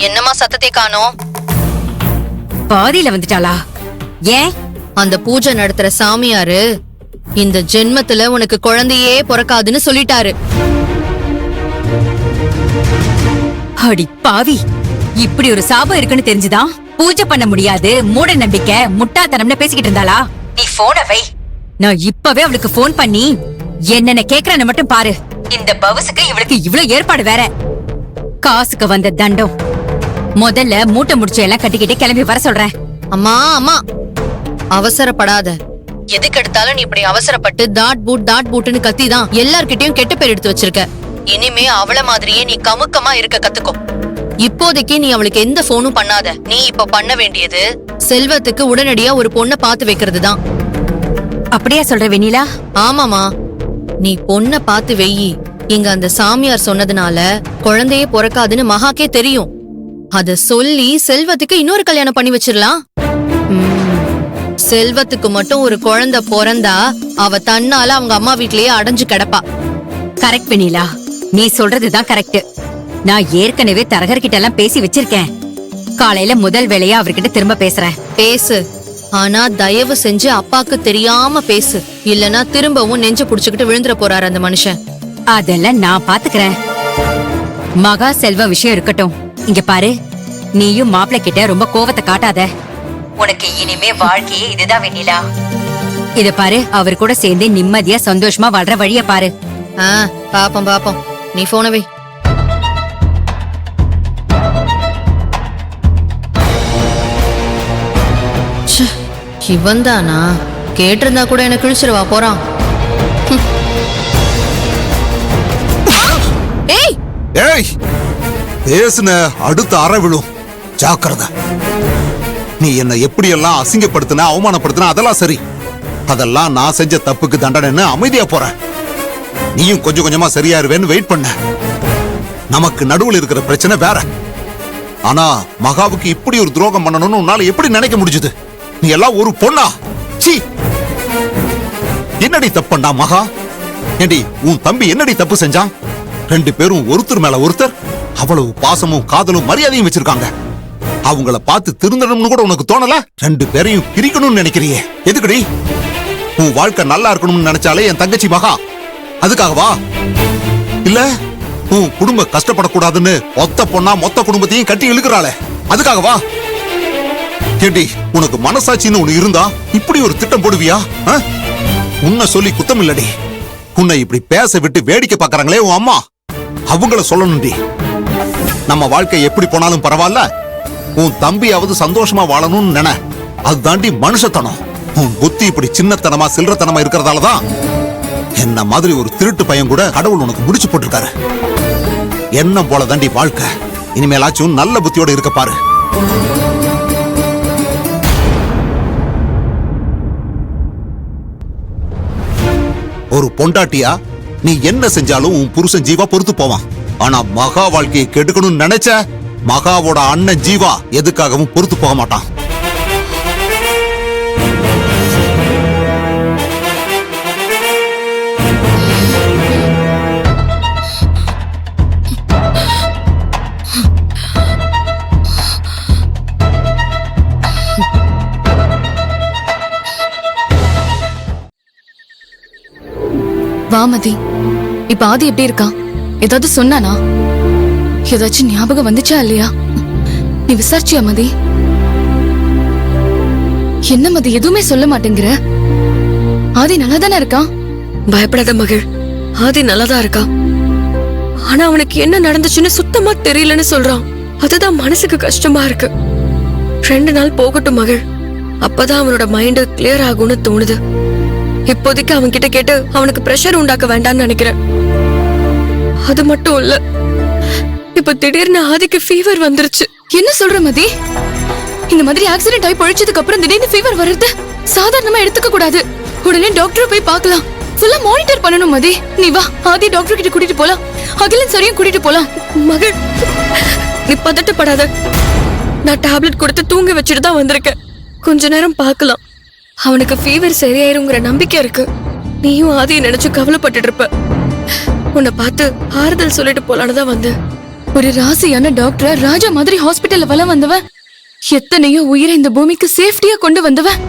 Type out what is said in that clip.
என்னமா சத்தத்தை காணோம்? பாதியில வந்துட்டாளா? ஏன்? அந்த பூஜை நடத்துற சாமியாரு இந்த ஜென்மத்துல உனக்கு குழந்தையே பிறக்காதுன்னு சொல்லிட்டாரு. அடி பாவி, இப்படி ஒரு சாபம் இருக்குன்னு தெரிஞ்சுதான் பூஜை பண்ண முடியாது, மூட நம்பிக்கை, முட்டாள்தனம்னு பேசிக்கிட்டு இருந்தாளா? நீ போன வை. நான் இப்பவே அவளுக்கு போன் பண்ணி என்னென்ன கேக்குறேன்னு மட்டும் பாரு. இந்த பவுசுக்கு இவளுக்கு இவ்வளவு ஏற்பாடு வேற. காசுக்கு வந்த தண்டம். முதல்ல மூட்டை முடிச்சு எல்லாம் கட்டிக்கிட்டு கிளம்பி வர சொல்றேன். அம்மா அம்மா, அவசரப்படாத. எதுக்கு எடுத்தாலும் நீ இப்படி அவசரப்பட்டு தாட் பூட்னு கத்திதான் எல்லார்கிட்டயும் கெட்ட பேர் எடுத்து வச்சிருக்க. இனிமே அவள மாதிரியே நீ கமுக்கமா இருக்க கத்துக்கோ. இப்போதைக்கு நீ அவளுக்கு எந்த போனும் பண்ணாத. நீ இப்ப பண்ண வேண்டியது செல்வத்துக்கு உடனடியா ஒரு பொண்ணை பார்த்து வைக்கிறது தான். அப்படியா சொல்ற வெண்ணிலா? ஆமாமா, நீ பொண்ண பார்த்து வெயி. இங்க அந்த சாமியார் சொன்னதுனால குழந்தையே பிறக்காதுன்னு மகாக்கே தெரியும். அத சொல்லி செல்வத்துக்கு இன்னொரு கல்யாணம் பண்ணி வச்சிடலாம். செல்வத்துக்கு மட்டும் ஒரு குழந்தை பிறந்தா அவ தன்னால அவங்க அம்மா வீட்லயே அடைஞ்சு கிடப்பா. கரெக்ட் வெண்ணிலா, நீ சொல்றதுதான் கரெக்ட். நான் ஏற்கனவே தரகர்கிட்ட எல்லாம் பேசி வச்சிருக்கேன். காலையில முதல் வேலையா அவர்கிட்ட திரும்ப பேசுறேன். பேசு, ஆனா தயவு செஞ்சு அப்பாக்கு தெரியாம பேசு. இல்லனா திரும்பவும் நெஞ்ச புடிச்சுக்கிட்டு விழுந்துற போறாரு அந்த மனுஷன். அதெல்லாம் நான் பாத்துக்கிறேன். மகா செல்வம் விஷயம் இருக்கட்டும். இங்க பாரு, நீயும் மாப்பிள்ளை கிட்ட ரொம்ப கோவத்தை காட்டாத. உனக்கு இனிமே வாழ்க்கையே இதுதான் வெண்ணிலா. இத பாரு, அவர் கூட சேர்ந்து நிம்மதியா சந்தோஷமா வாழ்ற வழிய பாரு. பாப்போம் பாப்போம். நீ போன வை. இவன் தானா? கேட்டிருந்தா கூட என்ன கிழிச்சிருவா போறான். ஏய் ஏய், பேசுன அடுத்த அறை விழும். ஜாக்கிரதை. நீ என்ன எப்படியெல்லாம் அசிங்கப்படுத்தின, அவமானப்படுத்தின அதெல்லாம் சரி. அதெல்லாம் நான் செஞ்ச தப்புக்கு தண்டனைன்னு அமைதியா போற. நீயும் கொஞ்சம் கொஞ்சமா சரியாருவேன்னு வெயிட் பண்ண. நமக்கு நடுவில் இருக்கிற பிரச்சனை வேற. ஆனா மகாவுக்கு இப்படி ஒரு துரோகம் பண்ணணும்னு உன்னால எப்படி நினைக்க முடிஞ்சது? நீ எல்லாம் ஒரு பொண்ணா? சீ, என்னடி தப்புண்டா மகா? ஏண்டி உன் தம்பி என்னடி தப்பு செஞ்சான்? ரெண்டு பேரும் ஒருத்தர் மேல ஒருத்தர் அவ்வளவு பாசமும் காதலும் மரியாதையும் வச்சிருக்காங்க. அவங்கள பார்த்து திருந்தணும்னு கூட உனக்கு தோணல? ரெண்டு பேரையும் பிரிக்கணும்னு நினைக்கிறியே, எதுக்குடி? உன் வாழ்க்கை நல்லா இருக்கணும்னு நினைச்சாலே என் தங்கச்சி மகா, அதுக்காகவா? இல்ல உன் குடும்பம் கஷ்டப்படக்கூடாதுன்னு ஒத்த பொண்ணா மொத்த குடும்பத்தையும் கட்டி இழுக்கிறாளே, அதுக்காகவா? கேட்டி, உனக்கு மனசாட்சின்னு ஒண்ணு இருந்தா இப்படி ஒரு திட்டம் போடுவியா? உன்னை சொல்லி குத்தம் இல்லடி. உன்னை இப்படி பேச விட்டு வேடிக்கை பாக்குறாங்களே உன் அம்மா, அவங்கள சொல்லணும்டி. நம்ம வாழ்க்கை எப்படி போனாலும் பரவாயில்ல, உன் தம்பியாவது சந்தோஷமா வாழணும்னு நினை. அதுதாண்டி மனுஷத்தனம். உன் புத்தி இப்படி சின்னத்தனமா சில்லறத்தனமா இருக்கிறதாலதான் என்ன மாதிரி ஒரு திருட்டு பையன் கூட கடவுள் உனக்கு முடிச்சு போட்டிருக்காரு. என்ன போல தாண்டி வாழ்க்கை. இனிமேலாச்சும் நல்ல புத்தியோட இருக்க பாரு. ஒரு பொண்டாட்டியா நீ என்ன செஞ்சாலும் உன் புருஷன் ஜீவா பொறுத்து போவான். ஆனா மகா வாழ்க்கையை கெடுக்கணும்னு நினைச்ச மகாவோட அண்ணன் ஜீவா எதுக்காகவும் பொறுத்து போக மாட்டான். வாமதி, இப்ப ஆதி எப்படி இருக்கா? ஏதாவது சொன்னானா? ஏதாச்சும் ஞாபகம் வந்துச்சா இல்லையா? நீ விசாரிச்சியா மதி? என்ன மதி எதுவுமே சொல்ல மாட்டேங்கிற? ஆதி நல்லா தானே இருக்கான்? பயப்படாத மகள், ஆதி நல்லாதான் இருக்கான். ஆனா அவனுக்கு என்ன நடந்துச்சுன்னு சுத்தமா தெரியலன்னு சொல்றான். அதுதான் மனசுக்கு கஷ்டமா இருக்கு. 2 நாள் போகட்டும் மகள், அப்பதான் அவனோட மைண்ட் கிளியர் ஆகும்னு தோணுது. இப்போதைக்கு அவன் கிட்ட கேட்டு அவனுக்கு பிரஷர் உண்டாக்க வேண்டாம்னு நினைக்கிறேன். அது மட்டும் இல்ல, இப்ப திடீர்னு ஆதிக்கு ஃபீவர் வந்துருச்சு. என்ன சொல்ற மதி? இந்த மாதிரி ஆக்சிடென்ட் ஆகி பொழிச்சதுக்கு அப்புறம் திடீர்னு ஃபீவர் வருது சாதாரணமா எடுத்துக்க கூடாது. உடனே டாக்டர் போய் பார்க்கலாம். ஃபுல்லா மானிட்டர் பண்ணணும் மதி. நீ வா, ஆதி டாக்டர் கிட்ட கூட்டிட்டு போலாம். அகிலன் சரியும் கூட்டிட்டு போலாம். மகள், நீ பதட்டப்படாத. நான் டேப்லெட் கொடுத்து தூங்க வச்சுட்டு தான் வந்திருக்கேன். கொஞ்ச நேரம் பார்க்கலாம். அவனுக்கு ஃபீவர் சரியாயிருங்கிற நம்பிக்கை இருக்கு. நீயும் ஆதியை நினைச்சு கவலைப்பட்டு இருப்ப. உன்னை பார்த்து ஆறுதல் சொல்லிட்டு போலான்னு தான் வந்து. ஒரு ராசியான டாக்டர் ராஜா மாதிரி ஹாஸ்பிட்டல்ல வலம் வந்தவன், எத்தனையோ உயிரை இந்த பூமிக்கு சேஃப்டியா கொண்டு வந்தவன்.